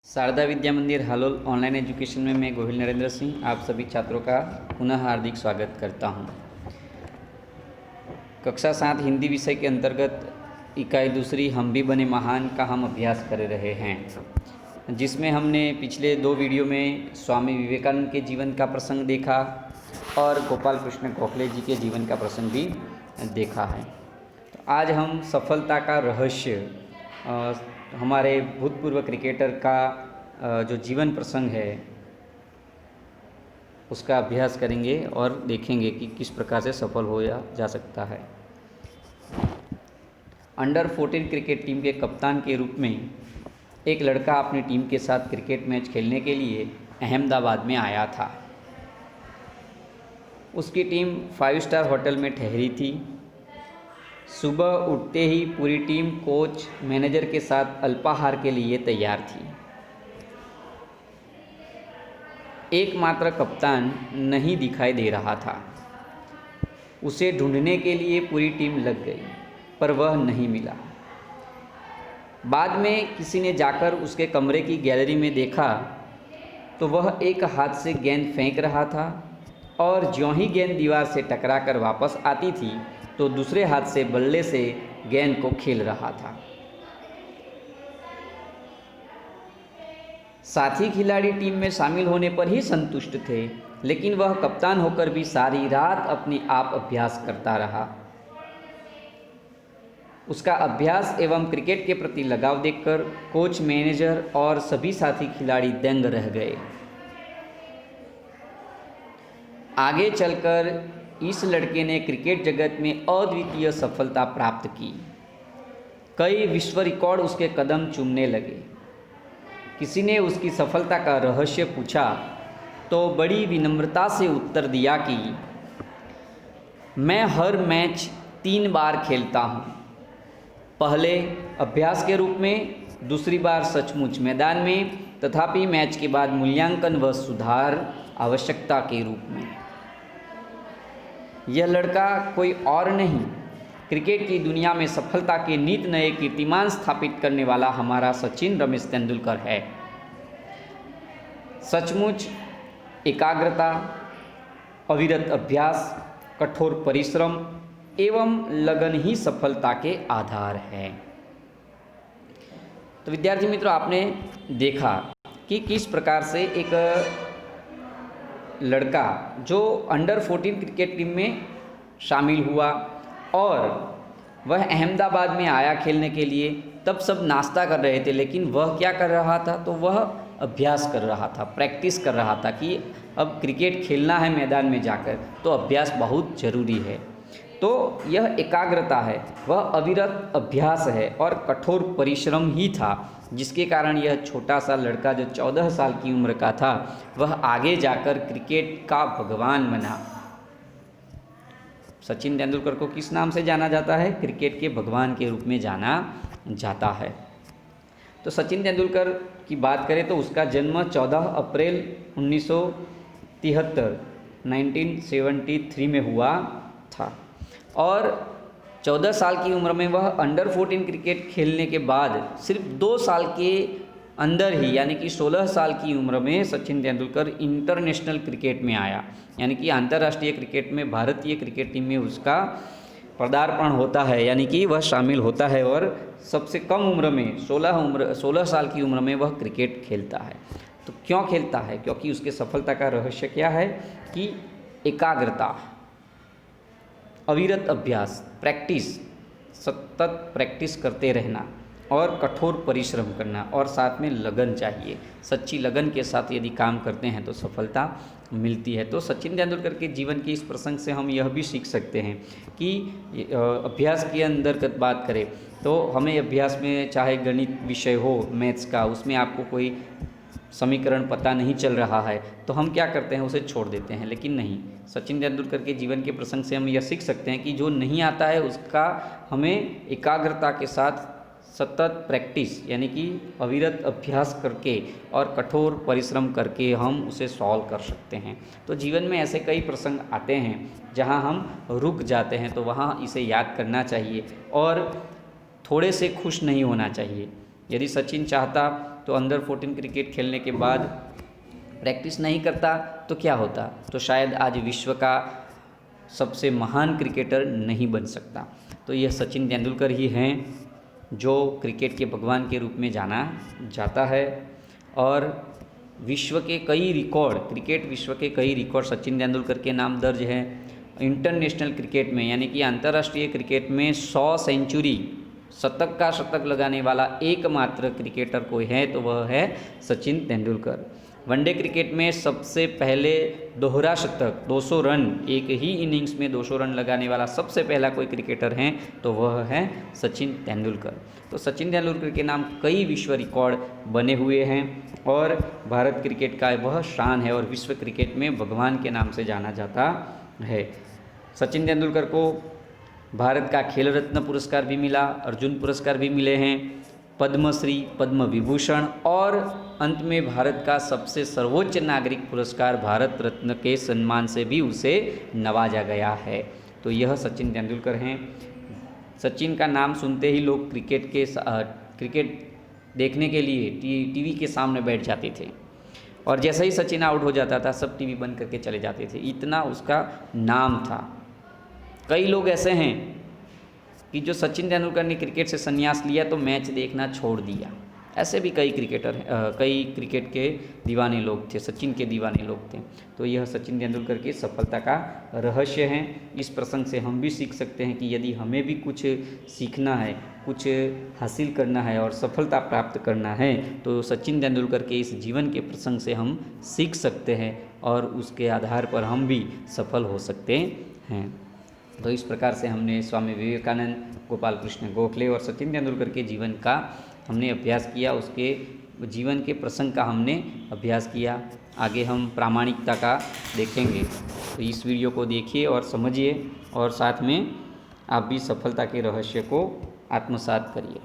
शारदा विद्या मंदिर Halol online education में मैं गोहिल नरेंद्र सिंह आप सभी छात्रों का पुनः हार्दिक स्वागत करता हूं। कक्षा 7 हिंदी विषय के अंतर्गत इकाई दूसरी हम भी बने महान का हम अभ्यास कर रहे हैं, जिसमें हमने पिछले 2 वीडियो में स्वामी विवेकानंद के जीवन का प्रसंग देखा और गोपाल कृष्ण गोखले जी के जीवन का प्रसंग भी देखा है। तो आज हम सफलता का रहस्य हमारे भूतपूर्व क्रिकेटर का जो जीवन प्रसंग है उसका अभ्यास करेंगे और देखेंगे कि किस प्रकार से सफल हो जा सकता है। अंडर 14 क्रिकेट टीम के कप्तान के रूप में एक लड़का अपनी टीम के साथ क्रिकेट मैच खेलने के लिए अहमदाबाद में आया था। उसकी टीम 5 स्टार होटल में ठहरी थी। सुबह उठते ही पूरी टीम कोच मैनेजर के साथ अल्पाहार के लिए तैयार थी। एकमात्र कप्तान नहीं दिखाई दे रहा था। उसे ढूंढने के लिए पूरी टीम लग गई, पर वह नहीं मिला। बाद में किसी ने जाकर उसके कमरे की गैलरी में देखा तो वह एक हाथ से गेंद फेंक रहा था और ज्यों ही गेंद दीवार से टकराकर वापस आती थी तो दूसरे हाथ से बल्ले से गेंद को खेल रहा था। साथी खिलाड़ी टीम में शामिल होने पर ही संतुष्ट थे, लेकिन वह कप्तान होकर भी सारी रात अपने आप अभ्यास करता रहा। उसका अभ्यास एवं क्रिकेट के प्रति लगाव देखकर कोच, मैनेजर और सभी साथी खिलाड़ी दंग रह गए। आगे चलकर इस लड़के ने क्रिकेट जगत में अद्वितीय सफलता प्राप्त की। कई विश्व रिकॉर्ड उसके कदम चूमने लगे। किसी ने उसकी सफलता का रहस्य पूछा तो बड़ी विनम्रता से उत्तर दिया कि मैं हर मैच 3 बार खेलता हूँ। पहले अभ्यास के रूप में, दूसरी बार सचमुच मैदान में, तथापि मैच के बाद मूल्यांकन व सुधार आवश्यकता के रूप में। यह लड़का कोई और नहीं, क्रिकेट की दुनिया में सफलता के नित नए कीर्तिमान स्थापित करने वाला हमारा सचिन रमेश तेंदुलकर है। सचमुच एकाग्रता, अविरत अभ्यास, कठोर परिश्रम एवं लगन ही सफलता के आधार है। तो विद्यार्थी मित्रों, आपने देखा कि किस प्रकार से एक लड़का जो अंडर 14 क्रिकेट टीम में शामिल हुआ और वह अहमदाबाद में आया खेलने के लिए। तब सब नाश्ता कर रहे थे, लेकिन वह क्या कर रहा था, तो वह अभ्यास कर रहा था, प्रैक्टिस कर रहा था कि अब क्रिकेट खेलना है मैदान में जाकर, तो अभ्यास बहुत ज़रूरी है। तो यह एकाग्रता है, वह अविरत अभ्यास है और कठोर परिश्रम ही था, जिसके कारण यह छोटा सा लड़का जो 14 साल की उम्र का था वह आगे जाकर क्रिकेट का भगवान बना। सचिन तेंदुलकर को किस नाम से जाना जाता है? क्रिकेट के भगवान के रूप में जाना जाता है। तो सचिन तेंदुलकर की बात करें तो उसका जन्म 14 अप्रैल 1973 में हुआ था और 14 साल की उम्र में वह अंडर 14 क्रिकेट खेलने के बाद सिर्फ 2 साल के अंदर ही, यानी कि 16 साल की उम्र में सचिन तेंदुलकर इंटरनेशनल क्रिकेट में आया, यानी कि अंतर्राष्ट्रीय क्रिकेट में भारतीय क्रिकेट टीम में उसका पदार्पण होता है, यानी कि वह शामिल होता है और सबसे कम उम्र में 16 साल की उम्र में वह क्रिकेट खेलता है। तो क्यों खेलता है? क्योंकि उसके सफलता का रहस्य क्या है कि एकाग्रता, अविरत अभ्यास, प्रैक्टिस, सतत प्रैक्टिस करते रहना और कठोर परिश्रम करना और साथ में लगन चाहिए। सच्ची लगन के साथ यदि काम करते हैं तो सफलता मिलती है। तो सचिन तेंदुलकर के जीवन के इस प्रसंग से हम यह भी सीख सकते हैं कि अभ्यास के अंतर्गत बात करें तो हमें अभ्यास में चाहे गणित विषय हो, मैथ्स का, उसमें आपको कोई समीकरण पता नहीं चल रहा है तो हम क्या करते हैं, उसे छोड़ देते हैं। लेकिन नहीं, सचिन तेंदुलकर के जीवन के प्रसंग से हम यह सीख सकते हैं कि जो नहीं आता है उसका हमें एकाग्रता के साथ सतत प्रैक्टिस, यानी कि अविरत अभ्यास करके और कठोर परिश्रम करके हम उसे सॉल्व कर सकते हैं। तो जीवन में ऐसे कई प्रसंग आते हैं जहां हम रुक जाते हैं, तो वहां इसे याद करना चाहिए और थोड़े से खुश नहीं होना चाहिए। यदि सचिन चाहता तो अंडर 14 क्रिकेट खेलने के बाद प्रैक्टिस नहीं करता तो क्या होता, तो शायद आज विश्व का सबसे महान क्रिकेटर नहीं बन सकता। तो यह सचिन तेंदुलकर ही हैं जो क्रिकेट के भगवान के रूप में जाना जाता है। और विश्व के कई रिकॉर्ड, क्रिकेट विश्व के कई रिकॉर्ड सचिन तेंदुलकर के नाम दर्ज है। इंटरनेशनल क्रिकेट में यानी कि अंतर्राष्ट्रीय क्रिकेट में 100 सेंचुरी, शतक का शतक लगाने वाला एकमात्र क्रिकेटर कोई है तो वह है सचिन तेंदुलकर। वनडे क्रिकेट में सबसे पहले दोहरा शतक 200 रन, एक ही इनिंग्स में 200 रन लगाने वाला सबसे पहला कोई क्रिकेटर है तो वह है सचिन तेंदुलकर। तो सचिन तेंदुलकर के नाम कई विश्व रिकॉर्ड बने हुए हैं और भारत क्रिकेट का वह शान है और विश्व क्रिकेट में भगवान के नाम से जाना जाता है। सचिन तेंदुलकर को भारत का खेल रत्न पुरस्कार भी मिला, अर्जुन पुरस्कार भी मिले हैं, पद्मश्री, पद्म विभूषण और अंत में भारत का सबसे सर्वोच्च नागरिक पुरस्कार भारत रत्न के सम्मान से भी उसे नवाजा गया है। तो यह सचिन तेंदुलकर हैं। सचिन का नाम सुनते ही लोग क्रिकेट देखने के लिए टीवी के सामने बैठ जाते थे और जैसे ही सचिन आउट हो जाता था सब टीवी बंद करके चले जाते थे, इतना उसका नाम था। कई लोग ऐसे हैं कि जो सचिन तेंदुलकर ने क्रिकेट से संन्यास लिया तो मैच देखना छोड़ दिया। ऐसे भी कई क्रिकेट के दीवाने लोग थे, सचिन के दीवाने लोग थे। तो यह सचिन तेंदुलकर की सफलता का रहस्य है। इस प्रसंग से हम भी सीख सकते हैं कि यदि हमें भी कुछ सीखना है, कुछ हासिल करना है और सफलता प्राप्त करना है तो सचिन तेंदुलकर के इस जीवन के प्रसंग से हम सीख सकते हैं और उसके आधार पर हम भी सफल हो सकते हैं। तो इस प्रकार से हमने स्वामी विवेकानंद, गोपाल कृष्ण गोखले और सचिन तेंदुलकर के जीवन का हमने अभ्यास किया, उसके जीवन के प्रसंग का हमने अभ्यास किया। आगे हम प्रामाणिकता का देखेंगे। तो इस वीडियो को देखिए और समझिए और साथ में आप भी सफलता के रहस्य को आत्मसात करिए।